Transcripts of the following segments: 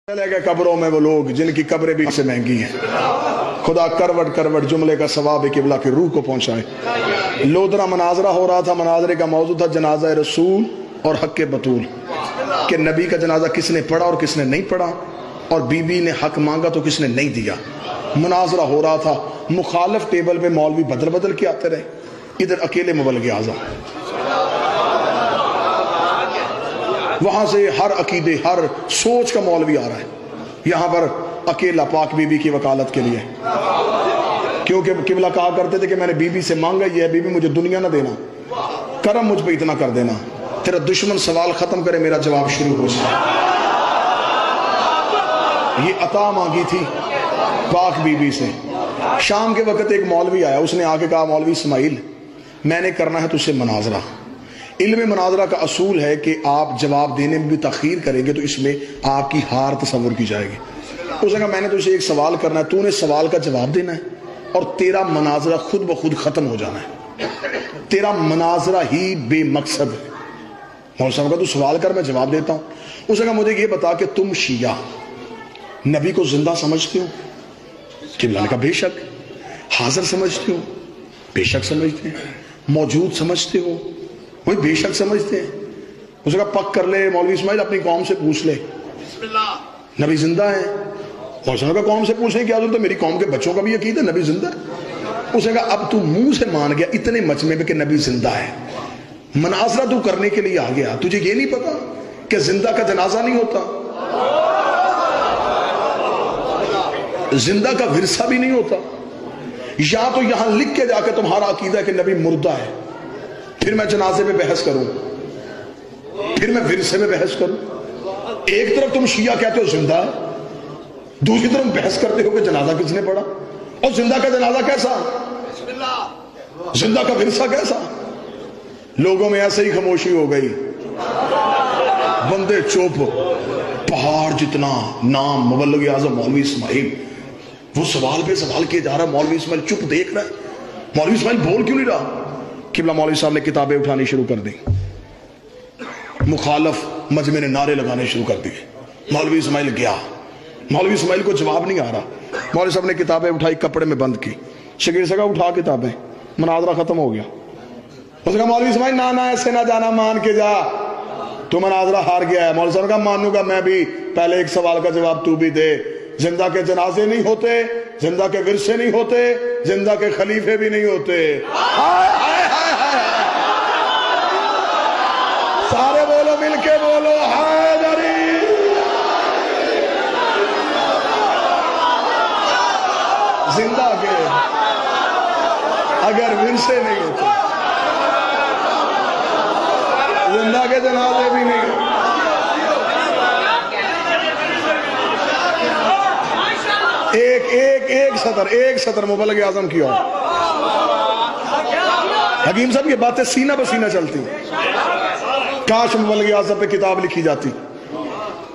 چلے گئے قبروں میں وہ لوگ جن کی قبریں بھی سے مہنگی ہیں. خدا کروٹ کروٹ جملے کا ثواب قبلہ کی روح کو پہنچائے. لودرا مناظرہ ہو رہا تھا. مناظرے کا موضوع تھا جنازہ رسول اور حق بطول، کہ نبی کا جنازہ کس نے پڑھا اور کس نے نہیں پڑھا، اور بی بی نے حق مانگا تو کس نے نہیں دیا. مناظرہ ہو رہا تھا. مخالف ٹیبل پہ مولوی بدل بدل کے آتے رہے، ادھر اکیلے مبلغ اعظم. وہاں سے ہر عقیدے ہر سوچ کا مولوی آ رہا ہے. یہاں پر اکیلا پاک بی بی کی وکالت کے لیے، کیونکہ قبلہ کہا کرتے تھے کہ میں نے بی بی سے مانگا یہ ہے، بی بی مجھے دنیا نہ دینا، کرم مجھ پہ اتنا کر دینا، تیرا دشمن سوال ختم کرے میرا جواب شروع ہو جائے. یہ عطا مانگی تھی پاک بی بی سے. شام کے وقت ایک مولوی آیا، اس نے آ کے کہا مولوی اسماعیل میں نے کرنا ہے تجھ سے مناظرہ. علم مناظرہ کا اصول ہے کہ آپ جواب دینے میں بھی تاخیر کریں گے تو اس میں آپ کی ہار تصور کی جائے گی. اس نے کہا میں نے تجھ سے ایک سوال کرنا ہے، تو نے سوال کا جواب دینا ہے اور تیرا مناظرہ خود بخود ختم ہو جانا ہے. تیرا مناظرہ ہی بے مقصد ہے. مولوی صاحب کا تو سوال کر میں جواب دیتا ہوں. اس نے کہا مجھے یہ بتا کہ تم شیعہ نبی کو زندہ سمجھتے ہو؟ قبلہ نے کہا بے شک. حاضر سمجھتے ہو؟ بے شک سمجھتے ہیں. موجود سمجھتے ہو؟ وہی بے شک سمجھتے ہیں. اس نے کہا پک کر لے مولوی اسماعیل اپنی قوم سے پوچھ لے نبی زندہ ہے. مولوی صاحب کا قوم سے پوچھنے کی ضرورت ہے، میری قوم کے بچوں کا بھی عقیدہ ہے نبی زندہ ہے. اس نے کہا اب تو منہ سے مان گیا اتنے مجمع میں کہ نبی زندہ ہے، مناظرہ تو کرنے کے لیے آ گیا، تجھے یہ نہیں پتا کہ زندہ کا جنازہ نہیں ہوتا، زندہ کا ورثہ بھی نہیں ہوتا. یا تو یہاں لکھ کے جا کے تمہارا عقیدہ ہے کہ نبی مردہ ہے، پھر میں جنازے پہ بحث کروں، پھر میں ورثے میں بحث کروں. ایک طرف تم شیعہ کہتے ہو زندہ ہے، دوسری طرف بحث کرتے ہو کہ جنازہ کس نے پڑھا، اور زندہ کا جنازہ کیسا، زندہ کا ورثہ کیسا. لوگوں میں ایسے ہی خاموشی ہو گئی، بندے چوپ. پہاڑ جتنا نام مبلغ اعظم مولوی اسماعیل، وہ سوال پہ سوال کیے جا رہا ہے، مولوی اسماعیل چپ دیکھ رہا ہے. مولوی اسماعیل بول کیوں نہیں رہا؟ قبلہ مولوی صاحب نے کتابیں اٹھانی شروع کر دی، مخالف مجمع نے نعرے لگانے شروع کر دیے. مولوی اسماعیل گیا، مولوی اسماعیل کو جواب نہیں آ رہا. مولوی صاحب نے کتابیں اٹھائی، کپڑے میں بند کی. شگیر سے کہا اٹھا کتابیں، مناظرہ ختم ہو گیا. اس نے کہا مولوی اسماعیل نہ ایسے نہ جانا، مان کے جا، تو مناظرہ ہار گیا ہے. مولوی صاحب نے کہا مانوں گا میں بھی، پہلے ایک سوال کا جواب تو بھی دے. زندہ کے جنازے نہیں ہوتے، زندہ کے ورثے نہیں ہوتے، زندہ کے خلیفے بھی نہیں ہوتے. سارے بولو، مل کے بولو حیدری. زندہ کے اگر ورثے نہیں ہوتے، زندہ کے جنازے بھی نہیں ہوتے. ایک سطر مبلغ اعظم کی اور حکیم صاحب یہ باتیں سینہ بسینہ چلتی. کاش مبلغ اعظم پہ کتاب لکھی جاتی،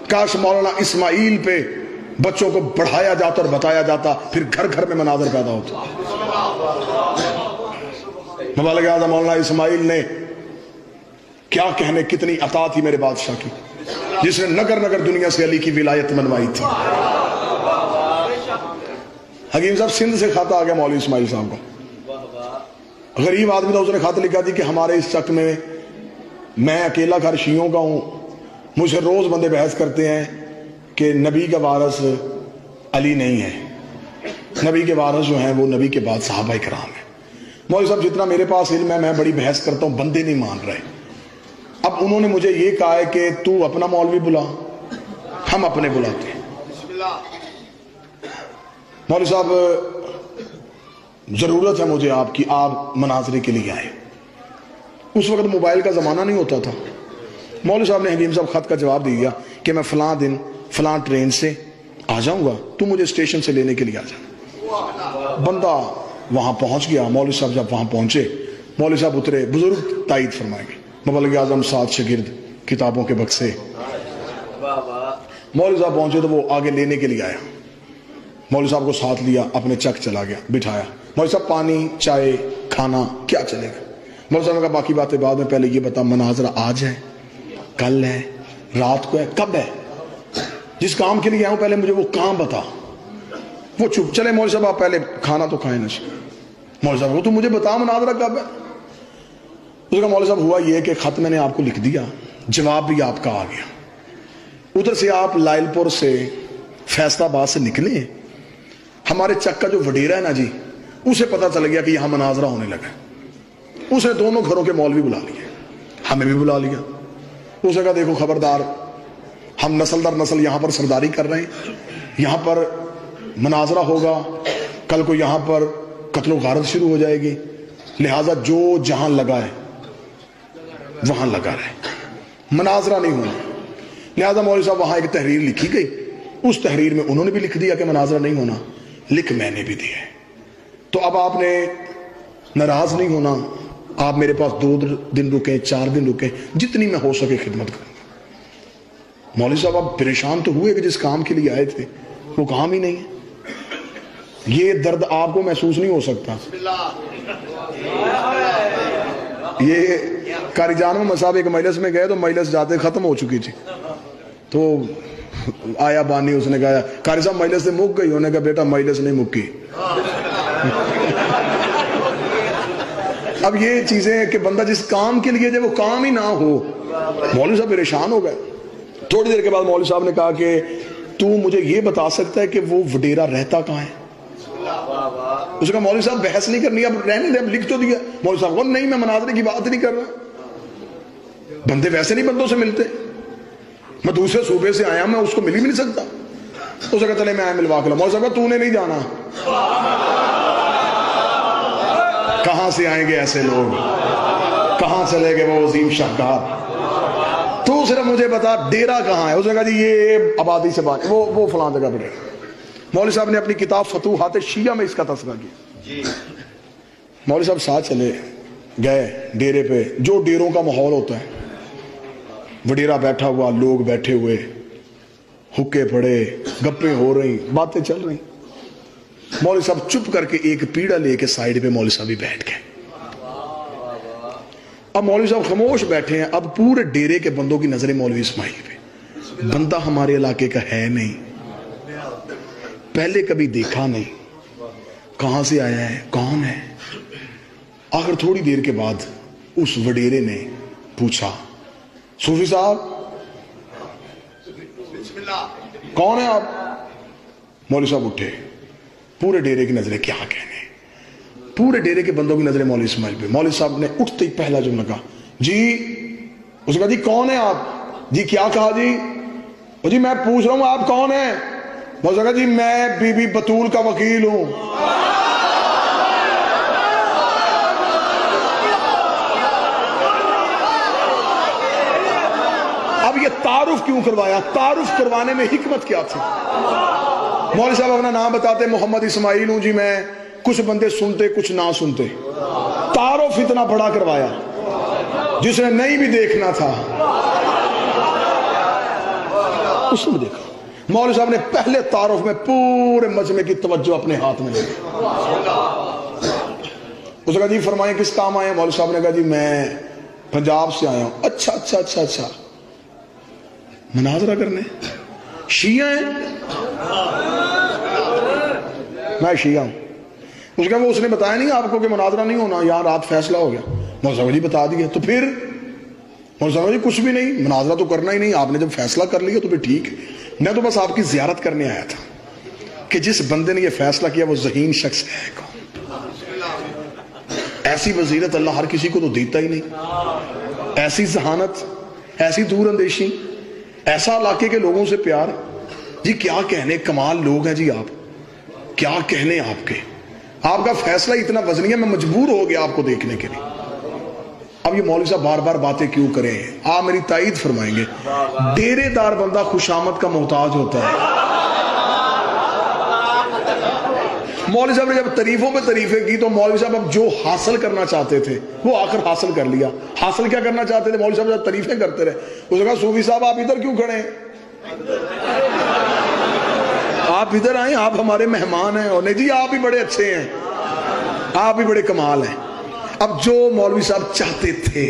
کاش مولانا اسماعیل پہ بچوں کو پڑھایا جاتا اور بتایا جاتا، پھر گھر گھر میں مناظر پیدا ہوتا. مبلغ اعظم مولانا اسماعیل نے کیا کہنے، کتنی عطا تھی میرے بادشاہ کی، جس نے نگر نگر دنیا سے علی کی ولایت منوائی تھی. حکیم صاحب سندھ سے خط آ گیا مولوی اسماعیل صاحب کو. غریب آدمی تھا، اس نے خط لکھا تھی کہ ہمارے اس چک میں میں اکیلا گھر شیعوں کا ہوں، مجھے روز بندے بحث کرتے ہیں کہ نبی کا وارث علی نہیں ہے، نبی کے وارث جو ہیں وہ نبی کے بعد صحابہ کرام ہیں. مولوی صاحب جتنا میرے پاس علم ہے میں بڑی بحث کرتا ہوں، بندے نہیں مان رہے. اب انہوں نے مجھے یہ کہا ہے کہ تو اپنا مولوی بلا، ہم اپنے بلاتے ہیں. مولوی صاحب ضرورت ہے مجھے آپ کی، آپ مناظرے کے لیے آئے. اس وقت موبائل کا زمانہ نہیں ہوتا تھا. مولوی صاحب نے حکیم صاحب خط کا جواب دیا کہ میں فلاں دن فلاں ٹرین سے آ جاؤں گا، تو مجھے اسٹیشن سے لینے کے لیے آ جانا. بندہ وہاں پہنچ گیا. مولوی صاحب جب وہاں پہنچے، مولوی صاحب اترے، بزرگ تائید فرمائیں گے، مبلغ اعظم 7 شاگرد، کتابوں کے بکسے. مولوی صاحب پہنچے تو وہ آگے لینے کے لیے آیا. مولوی صاحب کو ساتھ لیا، اپنے چک چلا گیا، بٹھایا. مولوی صاحب پانی چائے کھانا کیا چلے گا؟ مولوی صاحب نے کہا باقی باتیں بعد میں، پہلے یہ بتا مناظرہ آج ہے، کل ہے، رات کو ہے، کب ہے؟ جس کام کے لیے آیا ہوں پہلے مجھے وہ کام بتا. وہ چپ. چلے مولوی صاحب آپ پہلے کھانا تو کھائیں نا. مولوی صاحب وہ تو مجھے بتا مناظرہ کب ہے. اس کا مولوی صاحب ہوا یہ کہ خط میں نے آپ کو لکھ دیا, جواب بھی آپ کا آ گیا. ادھر سے آپ لائل پور سے فیصل آباد سے نکلے, ہمارے چک کا جو وڈیرا ہے نا جی, اسے پتا چل گیا کہ یہاں مناظرہ ہونے لگا. اس نے دونوں گھروں کے مولوی بلا لیے, ہمیں بھی بلا لیا. اس نے کہا دیکھو خبردار, ہم نسل در نسل یہاں پر سرداری کر رہے ہیں, یہاں پر مناظرہ ہوگا, کل کو یہاں پر قتل و غارت شروع ہو جائے گی, لہٰذا جو جہاں لگا ہے وہاں لگا رہے, مناظرہ نہیں ہونا. لہٰذا مولوی صاحب وہاں ایک تحریر لکھی گئی, اس تحریر میں انہوں نے بھی لکھ دیا کہ مناظرہ نہیں ہونا, لکھ میں نے بھی دیا ہے. تو اب آپ نے ناراض نہیں ہونا, آپ میرے پاس 2 دن رکیں, 4 دن رکیں, جتنی میں ہو سکے خدمت کروں. مولوی صاحب آپ پریشان تو ہوئے کہ جس کام کے لیے آئے تھے وہ کام ہی نہیں ہے. یہ درد آپ کو محسوس نہیں ہو سکتا. یہ قاری جان میں صاحب ایک مجلس میں گئے تو مجلس جاتے ختم ہو چکی تھی, تو آیا بانی, اس نے کہا قاری صاحب مجلس سے مک گئی. انہوں نے کہا بیٹا مجلس نہیں مکی. اب یہ چیزیں کہ بندہ جس کام کے لیے جب وہ کام ہی نہ ہو. مولوی صاحب پریشان ہو گئے. تھوڑی دیر کے بعد مولوی صاحب نے کہا کہ تو مجھے یہ بتا سکتا ہے کہ وہ وڈیرا رہتا کہاں ہے. اس نے کہا مولوی صاحب بحث نہیں کرنی, اب رہنے دے, اب لکھ تو دیا. مولوی صاحب کو نہیں, میں مناظرے کی بات نہیں کر رہا, بندے ویسے نہیں بندوں سے ملتے, میں دوسرے صوبے سے آیا, میں اس کو مل ہی نہیں سکتا. اس نے کہا چلے میں آیا ملوا کے لاؤں. مولوی صاحب تو نے نہیں جانا, کہاں سے آئیں گے ایسے لوگ, کہاں سے لے گے وہ عظیم شاہکار, تو صرف مجھے بتا ڈیرا کہاں ہے. اس نے کہا جی یہ آبادی سے بات, وہ فلاں جگہ پہ. مولوی صاحب نے اپنی کتاب فتوحات شیعہ میں اس کا تذکرہ کیا. مولوی صاحب ساتھ چلے گئے ڈیرے پہ, جو ڈیروں کا ماحول ہوتا ہے, وڈیرا بیٹھا ہوا, لوگ بیٹھے ہوئے, حکے پڑے, گپیں ہو رہی, باتیں چل رہی. مولوی صاحب چپ کر کے ایک پیڑا لے کے سائیڈ پہ مولوی صاحب بھی بیٹھ گئے. اب مولوی صاحب خاموش بیٹھے ہیں. اب پورے ڈیرے کے بندوں کی نظریں مولوی اسماعیل پہ. بندہ ہمارے علاقے کا ہے نہیں, پہلے کبھی دیکھا نہیں, کہاں سے آیا ہے, کون ہے. آخر تھوڑی دیر کے بعد اس وڈیرے نے پوچھا صوفی صاحب کون ہے آپ. مولوی صاحب اٹھے, پورے ڈیرے کی نظریں کیا کہنے, پورے ڈیرے کے بندوں کی نظریں مولوی اسماعیل پہ. مولوی صاحب نے اٹھتے ہی پہلا جملہ کہا جی. اس نے کہا جی کون ہے آپ. جی کیا کہا جی. جی میں پوچھ رہا ہوں آپ کون ہیں. مولوی صاحب کہا جی میں بی بی بطول کا وکیل ہوں. اب یہ تعارف کیوں کروایا, تعارف کروانے میں حکمت کیا تھی. مولوی صاحب اپنا نام بتاتے محمد اسماعیل ہوں جی میں, کچھ بندے سنتے کچھ نہ سنتے. تعارف اتنا بڑا کروایا, جس نے نہیں بھی دیکھنا تھا اس نے دیکھا. مولوی صاحب نے پہلے تعارف میں پورے مجمع کی توجہ اپنے ہاتھ میں لے لی. اس نے کہا جی فرمائیں کس کام آئے ہیں. مولوی صاحب نے کہا جی میں پنجاب سے آیا ہوں. اچھا اچھا اچھا اچھا, مناظرہ کرنے, شیعہ ہیں. میں شیعہ ہوں. اس کا وہ اس نے بتایا نہیں آپ کو کہ مناظرہ نہیں ہونا, یہاں رات فیصلہ ہو گیا. مولوی صاحب جی بتا دیا. تو پھر مولوی صاحب جی کچھ بھی نہیں, مناظرہ تو کرنا ہی نہیں, آپ نے جب فیصلہ کر لیا تو پھر ٹھیک ہے. میں تو بس آپ کی زیارت کرنے آیا تھا کہ جس بندے نے یہ فیصلہ کیا وہ ذہین شخص ہے کون. ایسی وزیرت اللہ ہر کسی کو تو دیتا ہی نہیں, ایسی ذہانت, ایسی دور اندیشی, ایسا علاقے کے لوگوں سے پیار. جی کیا کہنے, کمال لوگ ہیں جی آپ, کیا کہنے آپ کے. آپ کا فیصلہ اتنا وزنی ہے, میں مجبور ہو گیا آپ کو دیکھنے کے لیے. اب یہ مولوی صاحب بار بار باتیں کیوں کریں, آپ میری تائید فرمائیں گے. ڈیرے دار بندہ خوشامد کا محتاج ہوتا ہے. مولوی صاحب نے جب تعریفوں پہ تعریفیں کی تو مولوی صاحب اب جو حاصل کرنا چاہتے تھے وہ آخر حاصل کر لیا. حاصل کیا کرنا چاہتے تھے, مولوی صاحب جب تعریفیں کرتے رہے. اس نے کہا صوفی صاحب آپ ادھر کیوں کھڑے ہیں, آپ ادھر آئیں, آپ ہمارے مہمان ہیں. اور نہیں جی آپ بھی بڑے اچھے ہیں, آپ بھی بڑے کمال ہیں. اب جو مولوی صاحب چاہتے تھے,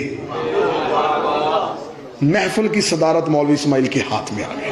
محفل کی صدارت مولوی اسماعیل کے ہاتھ میں آ گئی.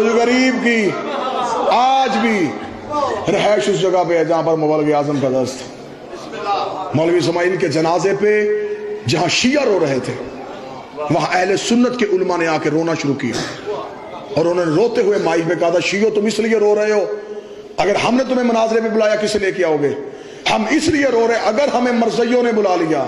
مجھ غریب کی آج بھی رہائش اس جگہ پہ ہے جہاں پر مبلغ اعظم کا درس تھا. مولوی اسماعیل کے جنازے پہ جہاں شیعہ رو رہے تھے وہاں اہل سنت کے علماء نے آ کے رونا شروع کیا اور انہوں نے روتے ہوئے مائک پہ کہا تھا شیعو تم اس لیے رو رہے ہو, اگر ہم نے تمہیں مناظرے میں بلایا کس لے کے آؤ گے؟ ہم اس لیے رو رہے اگر ہمیں مرزیوں نے بلا لیا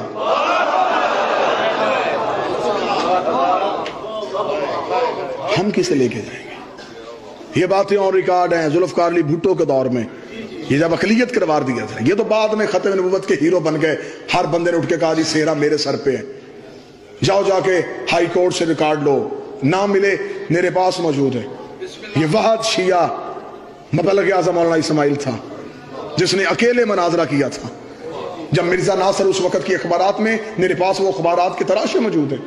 ہم کسے لے کے جائیں گے؟ یہ باتیں اور ریکارڈ ہیں ذوالفقار علی بھٹو کے دور میں, یہ جب اقلیت قرار دیا تھا. یہ تو بعد میں ختم نبوت کے ہیرو بن گئے. ہر بندے نے اٹھ کے کہا جی سیرا میرے سر پہ ہے, جاؤ جا کے ہائی کورٹ سے ریکارڈ لو, نہ ملے میرے پاس موجود ہے. یہ واحد شیعہ مبلغ اعظم مولانا اسماعیل تھا جس نے اکیلے مناظرہ کیا تھا. جب مرزا ناصر اس وقت کی اخبارات میں, میرے پاس وہ اخبارات کی تراشے موجود ہیں,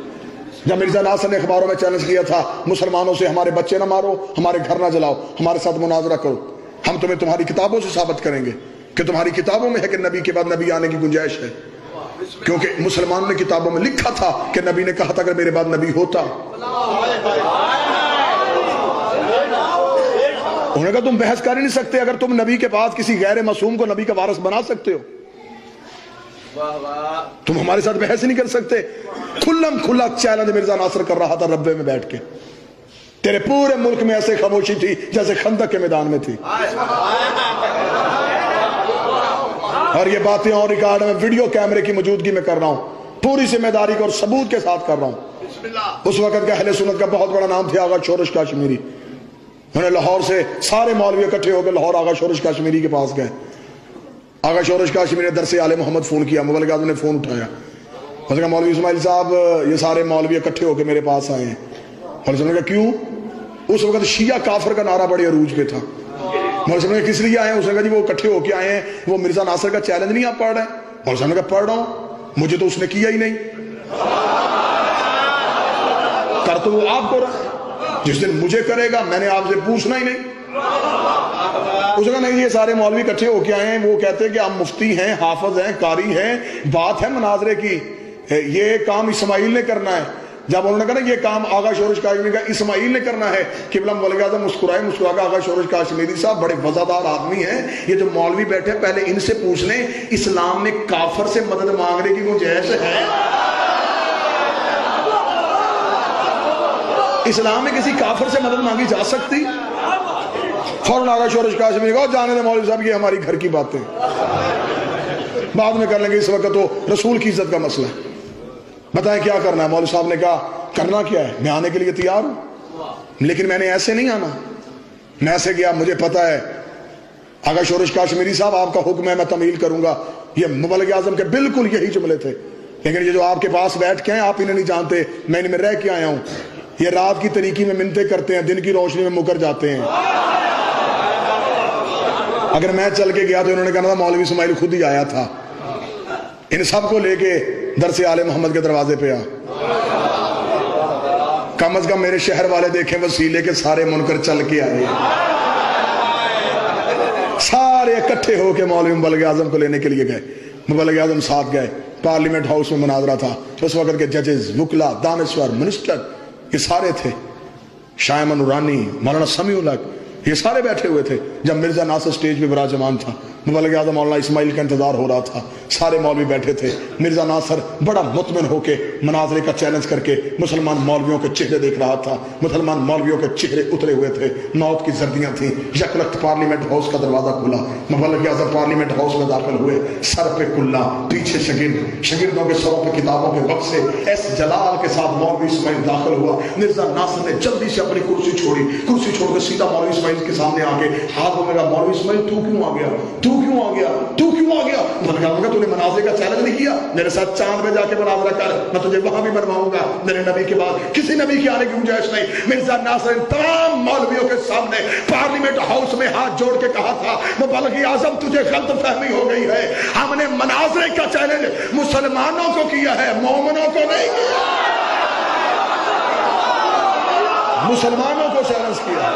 جب مرزا ناصر نے اخباروں میں چیلنج کیا تھا مسلمانوں سے ہمارے بچے نہ مارو, ہمارے گھر نہ جلاؤ, ہمارے ساتھ مناظرہ کرو, ہم تمہیں تمہاری کتابوں سے ثابت کریں گے کہ تمہاری کتابوں میں ہے کہ نبی کے بعد نبی آنے کی گنجائش ہے, کیونکہ مسلمانوں نے کتابوں میں لکھا تھا کہ نبی نے کہا تھا اگر میرے بعد نبی ہوتا. انہوں نے کہا تم بحث کر ہی نہیں سکتے اگر تم نبی کے پاس کسی غیر معصوم کو نبی کا وارث بنا سکتے ہو, تم ہمارے ساتھ بحث نہیں کر سکتے. کھلم کھلا چیلنج مرزا ناصر کر رہا تھا ربے میں بیٹھ کے. تیرے پورے ملک میں ایسے خاموشی تھی جیسے خندق کے میدان میں تھی. اور یہ باتیں اور ریکارڈ میں ویڈیو کیمرے کی موجودگی میں کر رہا ہوں, پوری ذمہ داری کو اور ثبوت کے ساتھ کر رہا ہوں. اس وقت کا اہل سنت کا بہت بڑا نام تھا آغا شورش کاشمیری. انہوں نے لاہور سے سارے مولوی اکٹھے ہو کے لاہور آغا شورش کاشمیری کے پاس گئے. آغا شورش کاشمیری نے درس آل محمد فون کیا, مبلغ اعظم نے فون اٹھایا, اس نے کہا مولوی اسماعیل صاحب یہ سارے مولوی اکٹھے ہو کے میرے پاس آئے ہیں. اور اس نے کہا کیوں؟ اس وقت شیعہ کافر کا نعرہ بڑے عروج پہ تھا. مولوی نے کس لیے آئے ہیں؟ اس نے کہا جی وہ اکٹھے ہو کے آئے ہیں, وہ مرزا ناصر کا چیلنج نہیں آپ پڑھ رہے ہیں؟ مولوی نے کہا پڑھ رہا ہوں, مجھے تو اس نے کیا ہی نہیں, کر تو وہ آپ کو رہا, جس دن مجھے کرے گا میں نے آپ سے پوچھنا ہی نہیں. اس نے کہا نہیں یہ سارے مولوی اکٹھے ہو کے آئے ہیں, وہ کہتے ہیں کہ آپ مفتی ہیں, حافظ ہیں, قاری ہیں, بات ہے مناظرے کی, یہ کام اسماعیل نے کرنا ہے. جب انہوں نے کہا نا یہ کام آغا شورش کاشمیری کا اسماعیل نے کرنا ہے, قبلہ مبلغ اعظم مسکرائے مسکرا کے آغا شورش کاشمیری صاحب بڑے وزادار آدمی ہیں, یہ جو مولوی بیٹھے پہلے ان سے پوچھ لیں اسلام میں کافر سے مدد مانگنے کی گنجائش ہے؟ اسلام میں کسی کافر سے مدد مانگی جا سکتی؟ فوراً آغا شورش کاشمیری کہا جانے دے مولوی صاحب یہ ہماری گھر کی باتیں بعد میں کر لیں گے, اس وقت تو رسول کی عزت کا مسئلہ ہے. بتائیں کیا کرنا ہے؟ مولوی صاحب نے کہا کرنا کیا ہے, میں آنے کے لیے تیار ہوں, لیکن میں نے ایسے نہیں آنا, میں ایسے گیا مجھے پتا ہے آغا شورش کاشمیری صاحب آپ کا حکم ہے میں تمیل کروں گا. یہ مبلغ اعظم کے بالکل یہی جملے تھے, لیکن یہ جو آپ کے پاس بیٹھ کے ہیں آپ انہیں نہیں جانتے, میں ان میں رہ کے آیا ہوں. یہ رات کی طریقی میں منتیں کرتے ہیں, دن کی روشنی میں مکر جاتے ہیں. اگر میں چل کے گیا تو انہوں نے کہا تھا مولوی اسماعیل خود ہی آیا تھا, ان سب کو لے کے درس آل محمد کے دروازے پہ آ. کم از کم میرے شہر والے دیکھیں وسیلے کے سارے منکر چل کے آئے, سارے اکٹھے ہو کے مولوی مبلغ اعظم کو لینے کے لیے گئے. مبلغ اعظم ساتھ گئے, پارلیمنٹ ہاؤس میں مناظرہ تھا. اس وقت کے ججز, وکلا, دانشور, منسٹر یہ سارے تھے, شائمہ نورانی, مولانا سمیع الحق, یہ سارے بیٹھے ہوئے تھے. جب مرزا ناصر سٹیج پہ براجمان تھا, مبلغ اعظم مولانا اسماعیل کا انتظار ہو رہا تھا, سارے مولوی بیٹھے تھے. مرزا ناصر بڑا مطمئن ہو کے مناظرے کا چیلنج کر کے مسلمان مولویوں کے چہرے دیکھ رہا تھا. مسلمان مولویوں کے چہرے اترے ہوئے تھے, موت کی زردیاں تھیں. یک وقت پارلیمنٹ ہاؤس کا دروازہ کھلا, مبلغ اعظم پارلیمنٹ ہاؤس میں داخل ہوئے, سر پہ کلا, پیچھے شاگرد, شاگردوں کے سروں پہ کتابوں کے وقت سے ایس جلال کے ساتھ مولوی اسماعیل داخل ہوا. مرزا ناصر نے جلدی سے اپنی کرسی چھوڑی, کرسی چھوڑ کے سیدھا مولوی اسماعیل کے سامنے آ کے ہاتھ میں کہا مولوی اسماعیل تو کیوں آ گیا, تو کیوں آ گیا, تو کیوں آ گیا؟ میں نے کہا تو نے مناظرے کا چیلنج نہیں کیا, میرے ساتھ چاند میں جا کے مناظرہ کر, میں تجھے وہاں بھی بنواؤں گا. میرے نبی کے بعد کسی نبی کی آنے کی گنجائش نہیں. مرزا ناصر تمام مولویوں کے سامنے پارلیمنٹ ہاؤس میں ہاتھ جوڑ کے کہا تھا مبلغ اعظم تجھے غلط فہمی ہو گئی ہے, ہم نے مناظرے کا چیلنج مسلمانوں کو کیا ہے, مومنوں کو نہیں کیا. مسلمانوں کو چیلنج کیا.